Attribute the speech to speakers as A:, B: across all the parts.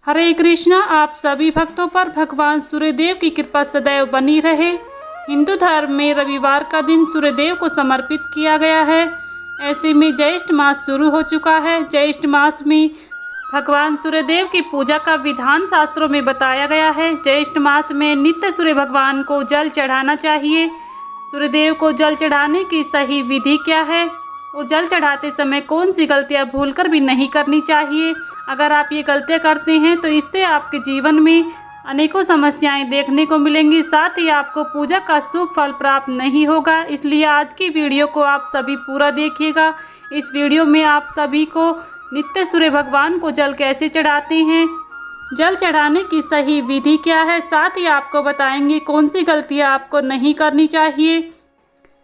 A: हरे कृष्णा। आप सभी भक्तों पर भगवान सूर्यदेव की कृपा सदैव बनी रहे। हिंदू धर्म में रविवार का दिन सूर्यदेव को समर्पित किया गया है। ऐसे में ज्येष्ठ मास शुरू हो चुका है। ज्येष्ठ मास में भगवान सूर्यदेव की पूजा का विधान शास्त्रों में बताया गया है। ज्येष्ठ मास में नित्य सूर्य भगवान को जल चढ़ाना चाहिए। सूर्यदेव को जल चढ़ाने की सही विधि क्या है और जल चढ़ाते समय कौन सी गलतियां भूलकर भी नहीं करनी चाहिए। अगर आप ये गलतियां करते हैं तो इससे आपके जीवन में अनेकों समस्याएं देखने को मिलेंगी, साथ ही आपको पूजा का शुभ फल प्राप्त नहीं होगा। इसलिए आज की वीडियो को आप सभी पूरा देखिएगा। इस वीडियो में आप सभी को नित्य सूर्य भगवान को जल कैसे चढ़ाते हैं, जल चढ़ाने की सही विधि क्या है, साथ ही आपको बताएंगे कौन सी गलतियां आपको नहीं करनी चाहिए।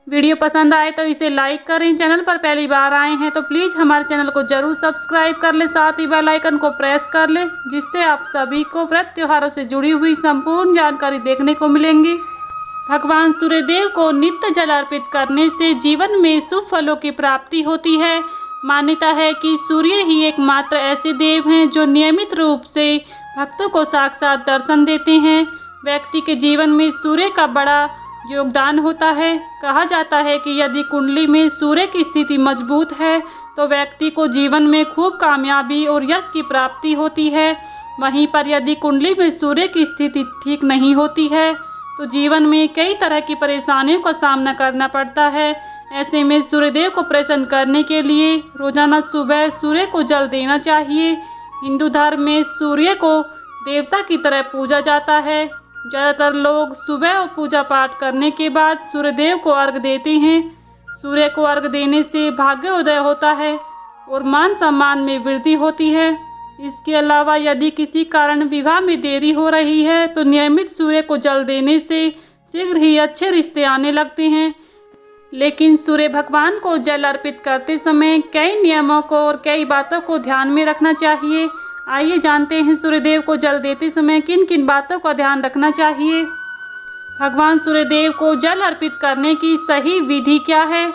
A: वीडियो पसंद आए तो इसे लाइक करें। चैनल पर पहली बार आए हैं तो प्लीज़ हमारे चैनल को जरूर सब्सक्राइब कर लें, साथ ही बेल आइकन को प्रेस कर लें, जिससे आप सभी को व्रत त्योहारों से जुड़ी हुई संपूर्ण जानकारी देखने को मिलेंगी। भगवान सूर्यदेव को नित्य जल अर्पित करने से जीवन में शुभ फलों की प्राप्ति होती है। मान्यता है कि सूर्य ही एकमात्र ऐसे देव हैं जो नियमित रूप से भक्तों को साक्षात दर्शन देते हैं। व्यक्ति के जीवन में सूर्य का बड़ा योगदान होता है। कहा जाता है कि यदि कुंडली में सूर्य की स्थिति मजबूत है तो व्यक्ति को जीवन में खूब कामयाबी और यश की प्राप्ति होती है। वहीं पर यदि कुंडली में सूर्य की स्थिति ठीक नहीं होती है तो जीवन में कई तरह की परेशानियों का सामना करना पड़ता है। ऐसे में सूर्यदेव को प्रसन्न करने के लिए रोजाना सुबह सूर्य को जल देना चाहिए। हिंदू धर्म में सूर्य को देवता की तरह पूजा जाता है। ज़्यादातर लोग सुबह और पूजा पाठ करने के बाद सूर्यदेव को अर्घ देते हैं। सूर्य को अर्घ देने से भाग्योदय होता है और मान सम्मान में वृद्धि होती है। इसके अलावा यदि किसी कारण विवाह में देरी हो रही है तो नियमित सूर्य को जल देने से शीघ्र ही अच्छे रिश्ते आने लगते हैं। लेकिन सूर्य भगवान को जल अर्पित करते समय कई नियमों को और कई बातों को ध्यान में रखना चाहिए। आइए जानते हैं सूर्यदेव को जल देते समय किन किन बातों का ध्यान रखना चाहिए। भगवान सूर्यदेव को जल अर्पित करने की सही विधि क्या है।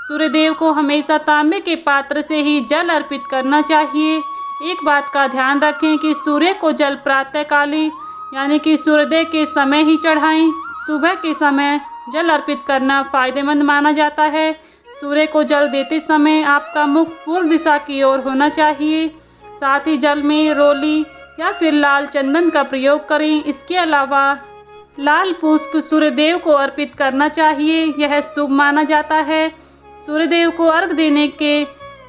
A: सूर्यदेव को हमेशा तांबे के पात्र से ही जल अर्पित करना चाहिए। एक बात का ध्यान रखें कि सूर्य को जल प्रातःकाली यानी कि सूर्योदय के समय ही चढ़ाएं। सुबह के समय जल अर्पित करना फायदेमंद माना जाता है। सूर्य को जल देते समय आपका मुख पूर्व दिशा की ओर होना चाहिए। साथ ही जल में रोली या फिर लाल चंदन का प्रयोग करें। इसके अलावा लाल पुष्प सूर्यदेव को अर्पित करना चाहिए, यह शुभ माना जाता है। सूर्यदेव को अर्घ देने के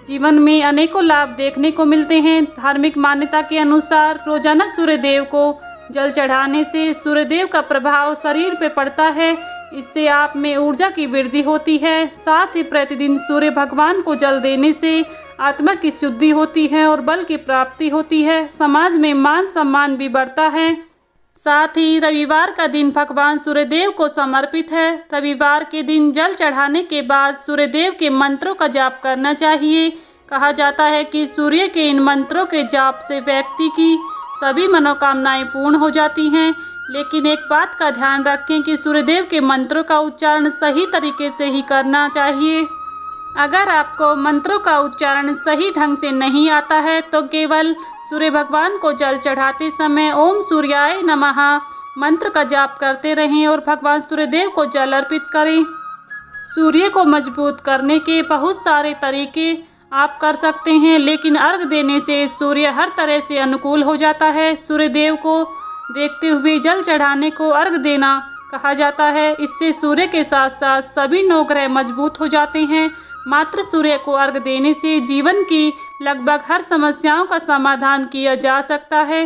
A: जीवन में अनेकों लाभ देखने को मिलते हैं। धार्मिक मान्यता के अनुसार रोजाना सूर्यदेव को जल चढ़ाने से सूर्यदेव का प्रभाव शरीर पर पड़ता है। इससे आप में ऊर्जा की वृद्धि होती है। साथ ही प्रतिदिन सूर्य भगवान को जल देने से आत्मा की शुद्धि होती है और बल की प्राप्ति होती है। समाज में मान सम्मान भी बढ़ता है। साथ ही रविवार का दिन भगवान सूर्यदेव को समर्पित है। रविवार के दिन जल चढ़ाने के बाद सूर्यदेव के मंत्रों का जाप करना चाहिए। कहा जाता है कि सूर्य के इन मंत्रों के जाप से व्यक्ति की सभी मनोकामनाएं पूर्ण हो जाती हैं। लेकिन एक बात का ध्यान रखें कि सूर्यदेव के मंत्रों का उच्चारण सही तरीके से ही करना चाहिए। अगर आपको मंत्रों का उच्चारण सही ढंग से नहीं आता है तो केवल सूर्य भगवान को जल चढ़ाते समय ओम सूर्याय नमः मंत्र का जाप करते रहें और भगवान सूर्यदेव को जल अर्पित करें। सूर्य को मजबूत करने के बहुत सारे तरीके आप कर सकते हैं, लेकिन अर्घ देने से सूर्य हर तरह से अनुकूल हो जाता है। सूर्यदेव को देखते हुए जल चढ़ाने को अर्घ देना कहा जाता है। इससे सूर्य के साथ साथ सभी नौ ग्रह मजबूत हो जाते हैं। मात्र सूर्य को अर्घ देने से जीवन की लगभग हर समस्याओं का समाधान किया जा सकता है।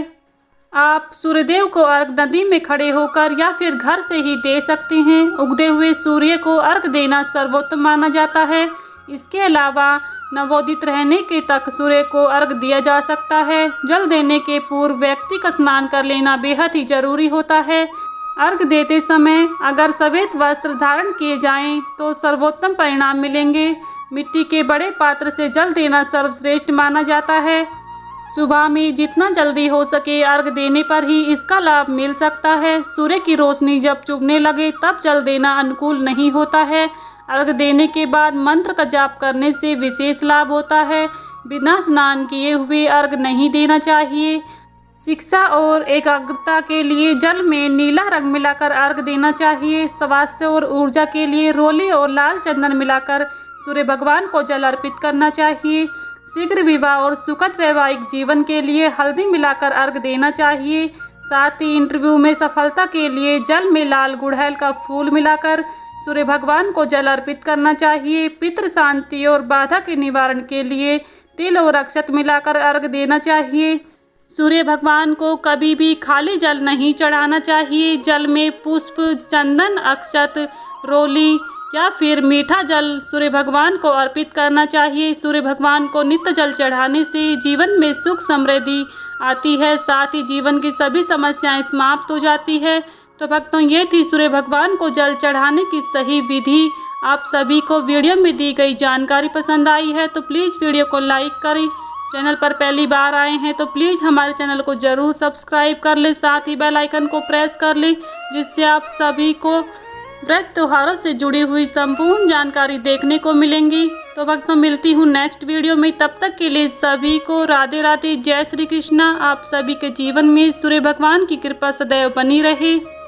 A: आप सूर्यदेव को अर्घ नदी में खड़े होकर या फिर घर से ही दे सकते हैं। उगते हुए सूर्य को अर्घ देना सर्वोत्तम माना जाता है। इसके अलावा नवोदित रहने के तक सूर्य को अर्घ दिया जा सकता है। जल देने के पूर्व व्यक्ति का स्नान कर लेना बेहद ही जरूरी होता है। अर्घ देते समय अगर सफ़ेद वस्त्र धारण किए जाएं तो सर्वोत्तम परिणाम मिलेंगे। मिट्टी के बड़े पात्र से जल देना सर्वश्रेष्ठ माना जाता है। सुबह में जितना जल्दी हो सके अर्घ देने पर ही इसका लाभ मिल सकता है। सूर्य की रोशनी जब चुभने लगे तब जल देना अनुकूल नहीं होता है। अर्घ देने के बाद मंत्र का जाप करने से विशेष लाभ होता है। बिना स्नान किए हुए अर्घ नहीं देना चाहिए। शिक्षा और एकाग्रता के लिए जल में नीला रंग मिलाकर अर्घ देना चाहिए। स्वास्थ्य और ऊर्जा के लिए रोली और लाल चंदन मिलाकर सूर्य भगवान को जल अर्पित करना चाहिए। शीघ्र विवाह और सुखद वैवाहिक जीवन के लिए हल्दी मिलाकर अर्घ देना चाहिए। साथ ही इंटरव्यू में सफलता के लिए जल में लाल गुड़हल का फूल मिलाकर सूर्य भगवान को जल अर्पित करना चाहिए। पितृ शांति और बाधा के निवारण के लिए तिल और अक्षत मिलाकर अर्घ देना चाहिए। सूर्य भगवान को कभी भी खाली जल नहीं चढ़ाना चाहिए। जल में पुष्प, चंदन, अक्षत, रोली या फिर मीठा जल सूर्य भगवान को अर्पित करना चाहिए। सूर्य भगवान को नित्य जल चढ़ाने से जीवन में सुख समृद्धि आती है, साथ ही जीवन की सभी समस्याएं समाप्त हो जाती है। तो भक्तों, ये थी सूर्य भगवान को जल चढ़ाने की सही विधि। आप सभी को वीडियो में दी गई जानकारी पसंद आई है तो प्लीज़ वीडियो को लाइक करें। चैनल पर पहली बार आए हैं तो प्लीज़ हमारे चैनल को ज़रूर सब्सक्राइब कर लें, साथ ही बेल आइकन को प्रेस कर लें, जिससे आप सभी को व्रत त्योहारों से जुड़ी हुई संपूर्ण जानकारी देखने को मिलेंगी। तो भक्तों, मिलती हूँ नेक्स्ट वीडियो में। तब तक के लिए सभी को राधे राधे, जय श्री कृष्णा। आप सभी के जीवन में सूर्य भगवान की कृपा सदैव बनी रहे।